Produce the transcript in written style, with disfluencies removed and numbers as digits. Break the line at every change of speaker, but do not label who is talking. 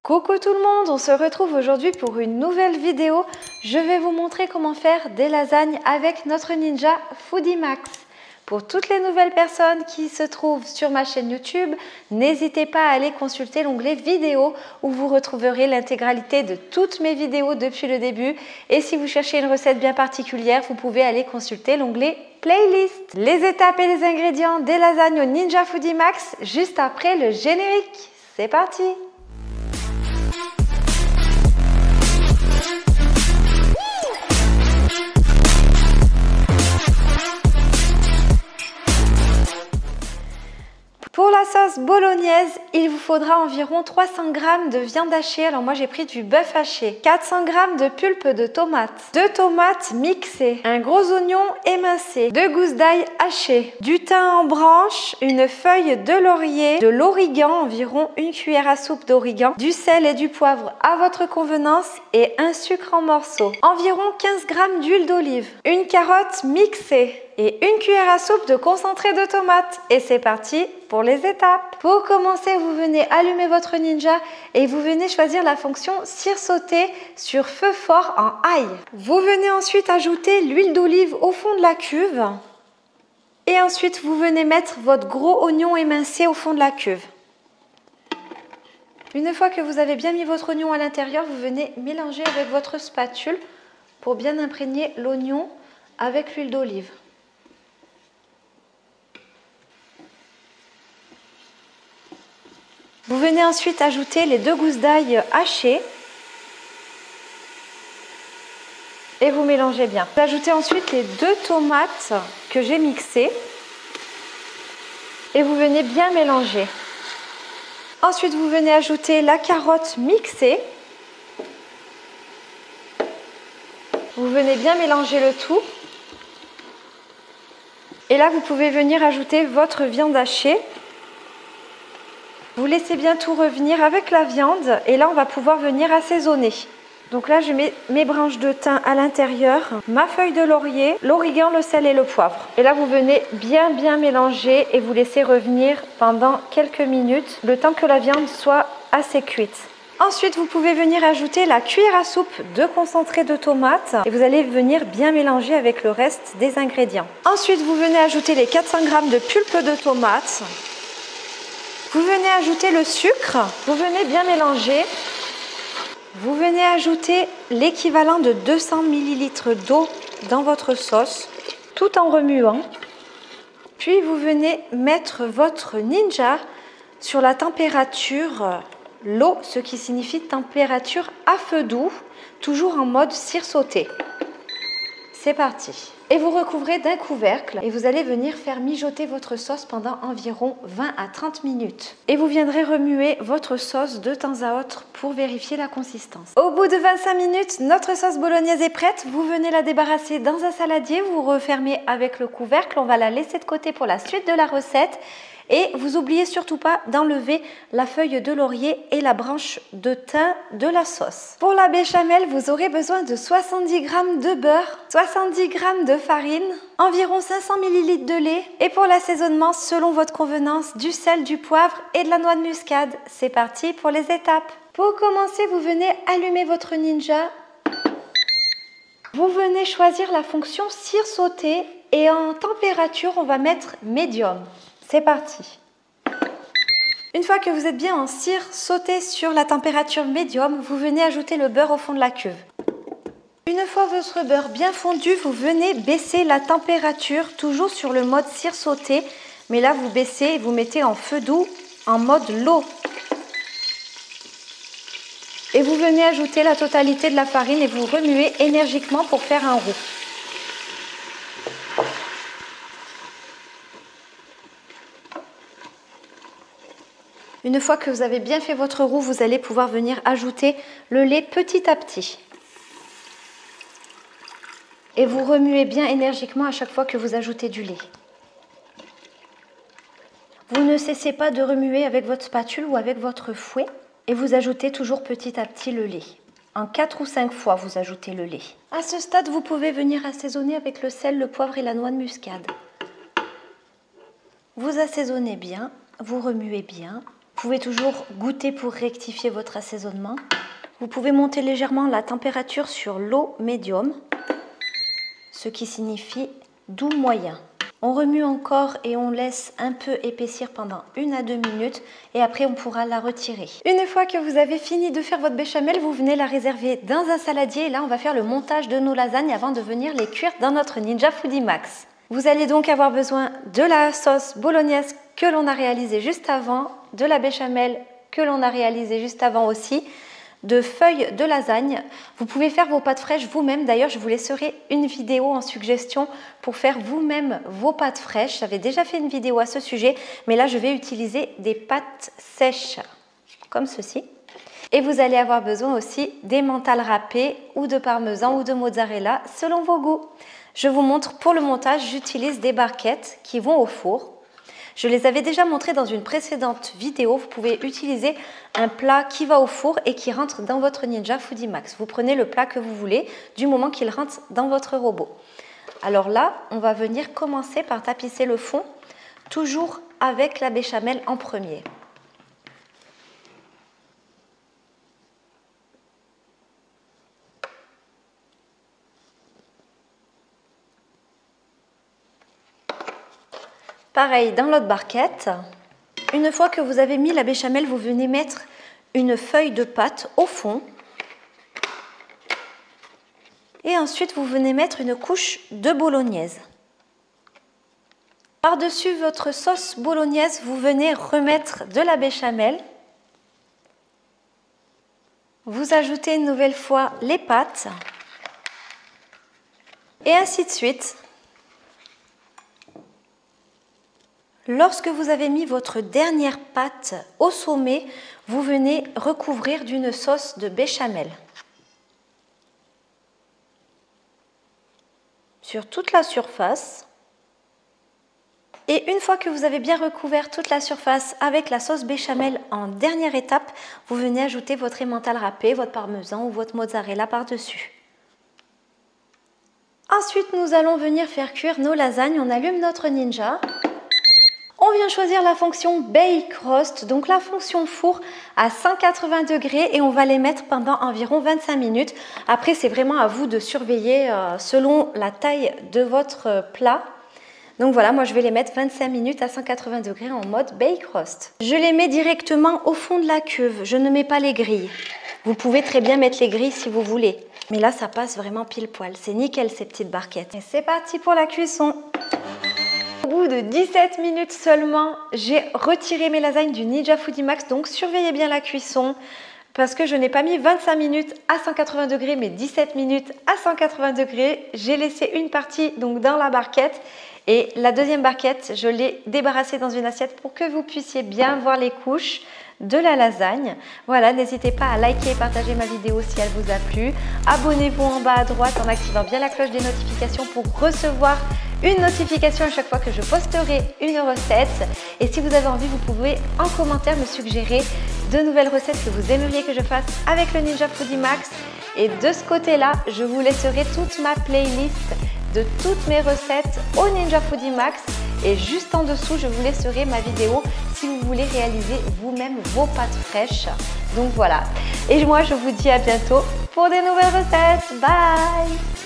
Coucou tout le monde, on se retrouve aujourd'hui pour une nouvelle vidéo. Je vais vous montrer comment faire des lasagnes avec notre Ninja Foodie Max. Pour toutes les nouvelles personnes qui se trouvent sur ma chaîne YouTube, n'hésitez pas à aller consulter l'onglet vidéo où vous retrouverez l'intégralité de toutes mes vidéos depuis le début. Et si vous cherchez une recette bien particulière, vous pouvez aller consulter l'onglet playlist. Les étapes et les ingrédients des lasagnes au Ninja Foodie Max juste après le générique. C'est parti! Pour la sauce bolognaise, il vous faudra environ 300 g de viande hachée. Alors moi j'ai pris du bœuf haché, 400 g de pulpe de tomate, 2 tomates mixées, un gros oignon émincé, 2 gousses d'ail hachées, du thym en branches, une feuille de laurier, de l'origan, environ 1 cuillère à soupe d'origan, du sel et du poivre à votre convenance et un sucre en morceaux, environ 15 g d'huile d'olive, une carotte mixée et 1 cuillère à soupe de concentré de tomate. Et c'est parti pour les étapes. Pour commencer, vous venez allumer votre Ninja et vous venez choisir la fonction cire sautée sur feu fort en high. Vous venez ensuite ajouter l'huile d'olive au fond de la cuve. Et ensuite, vous venez mettre votre gros oignon émincé au fond de la cuve. Une fois que vous avez bien mis votre oignon à l'intérieur, vous venez mélanger avec votre spatule pour bien imprégner l'oignon avec l'huile d'olive. Vous venez ensuite ajouter les 2 gousses d'ail hachées et vous mélangez bien. Vous ajoutez ensuite les 2 tomates que j'ai mixées et vous venez bien mélanger. Ensuite, vous venez ajouter la carotte mixée. Vous venez bien mélanger le tout. Et là, vous pouvez venir ajouter votre viande hachée. Vous laissez bien tout revenir avec la viande et là on va pouvoir venir assaisonner. Donc là je mets mes branches de thym à l'intérieur, ma feuille de laurier, l'origan, le sel et le poivre. Et là vous venez bien mélanger et vous laissez revenir pendant quelques minutes, le temps que la viande soit assez cuite. Ensuite vous pouvez venir ajouter la cuillère à soupe de concentré de tomate et vous allez venir bien mélanger avec le reste des ingrédients. Ensuite vous venez ajouter les 400 g de pulpe de tomate. Vous venez ajouter le sucre, vous venez bien mélanger. Vous venez ajouter l'équivalent de 200 ml d'eau dans votre sauce, tout en remuant. Puis vous venez mettre votre Ninja sur la température low, ce qui signifie température à feu doux, toujours en mode cire sautée. C'est parti. Et vous recouvrez d'un couvercle et vous allez venir faire mijoter votre sauce pendant environ 20 à 30 minutes. Et vous viendrez remuer votre sauce de temps à autre pour vérifier la consistance. Au bout de 25 minutes, notre sauce bolognaise est prête. Vous venez la débarrasser dans un saladier, vous refermez avec le couvercle. On va la laisser de côté pour la suite de la recette. Et vous n'oubliez surtout pas d'enlever la feuille de laurier et la branche de thym de la sauce. Pour la béchamel, vous aurez besoin de 70 g de beurre, 70 g de farine, environ 500 ml de lait et pour l'assaisonnement, selon votre convenance, du sel, du poivre et de la noix de muscade. C'est parti pour les étapes. Pour commencer, vous venez allumer votre Ninja. Vous venez choisir la fonction cire sautée et en température, on va mettre médium. C'est parti. Une fois que vous êtes bien en cire sautée sur la température médium, vous venez ajouter le beurre au fond de la cuve. Une fois votre beurre bien fondu, vous venez baisser la température, toujours sur le mode cire sautée. Mais là, vous baissez et vous mettez en feu doux, en mode low. Et vous venez ajouter la totalité de la farine et vous remuez énergiquement pour faire un roux. Une fois que vous avez bien fait votre roux, vous allez pouvoir venir ajouter le lait petit à petit. Et vous remuez bien énergiquement à chaque fois que vous ajoutez du lait. Vous ne cessez pas de remuer avec votre spatule ou avec votre fouet. Et vous ajoutez toujours petit à petit le lait. En 4 ou 5 fois, vous ajoutez le lait. À ce stade, vous pouvez venir assaisonner avec le sel, le poivre et la noix de muscade. Vous assaisonnez bien, vous remuez bien.
Vous pouvez toujours goûter pour rectifier votre assaisonnement. Vous pouvez monter légèrement la température sur l'eau médium, ce qui signifie doux moyen. On remue encore et on laisse un peu épaissir pendant 1 à 2 minutes et après on pourra la retirer.
Une fois que vous avez fini de faire votre béchamel, vous venez la réserver dans un saladier et là on va faire le montage de nos lasagnes avant de venir les cuire dans notre Ninja Foodi Max. Vous allez donc avoir besoin de la sauce bolognaise que l'on a réalisée juste avant, de la béchamel que l'on a réalisée juste avant aussi, de feuilles de lasagne. Vous pouvez faire vos pâtes fraîches vous-même. D'ailleurs, je vous laisserai une vidéo en suggestion pour faire vous-même vos pâtes fraîches. J'avais déjà fait une vidéo à ce sujet, mais là, je vais utiliser des pâtes sèches comme ceci. Et vous allez avoir besoin aussi d'emmental râpé ou de parmesan ou de mozzarella selon vos goûts. Je vous montre pour le montage, j'utilise des barquettes qui vont au four. Je les avais déjà montrées dans une précédente vidéo. Vous pouvez utiliser un plat qui va au four et qui rentre dans votre Ninja Foodi Max. Vous prenez le plat que vous voulez du moment qu'il rentre dans votre robot. Alors là, on va venir commencer par tapisser le fond, toujours avec la béchamel en premier. Pareil dans l'autre barquette. Une fois que vous avez mis la béchamel, vous venez mettre une feuille de pâte au fond. Et ensuite, vous venez mettre une couche de bolognaise. Par-dessus votre sauce bolognaise, vous venez remettre de la béchamel. Vous ajoutez une nouvelle fois les pâtes. Et ainsi de suite. Lorsque vous avez mis votre dernière pâte au sommet, vous venez recouvrir d'une sauce de béchamel. Sur toute la surface. Et une fois que vous avez bien recouvert toute la surface avec la sauce béchamel en dernière étape, vous venez ajouter votre emmental râpé, votre parmesan ou votre mozzarella par-dessus. Ensuite, nous allons venir faire cuire nos lasagnes. On allume notre Ninja. On vient choisir la fonction Bake Roast, donc la fonction four à 180 degrés et on va les mettre pendant environ 25 minutes. Après, c'est vraiment à vous de surveiller selon la taille de votre plat. Donc voilà, moi je vais les mettre 25 minutes à 180 degrés en mode Bake Roast. Je les mets directement au fond de la cuve, je ne mets pas les grilles. Vous pouvez très bien mettre les grilles si vous voulez. Mais là, ça passe vraiment pile poil. C'est nickel ces petites barquettes. Et c'est parti pour la cuisson. Au bout de 17 minutes seulement, j'ai retiré mes lasagnes du Ninja Foodi Max. Donc surveillez bien la cuisson parce que je n'ai pas mis 25 minutes à 180 degrés mais 17 minutes à 180 degrés. J'ai laissé une partie donc dans la barquette et la deuxième barquette, je l'ai débarrassée dans une assiette pour que vous puissiez bien voir les couches de la lasagne. Voilà, n'hésitez pas à liker et partager ma vidéo si elle vous a plu. Abonnez-vous en bas à droite en activant bien la cloche des notifications pour recevoir une notification à chaque fois que je posterai une recette. Et si vous avez envie, vous pouvez en commentaire me suggérer de nouvelles recettes que vous aimeriez que je fasse avec le Ninja Foodi Max. Et de ce côté-là, je vous laisserai toute ma playlist de toutes mes recettes au Ninja Foodi Max. Et juste en dessous, je vous laisserai ma vidéo si vous voulez réaliser vous-même vos pâtes fraîches. Donc voilà. Et moi, je vous dis à bientôt pour des nouvelles recettes. Bye!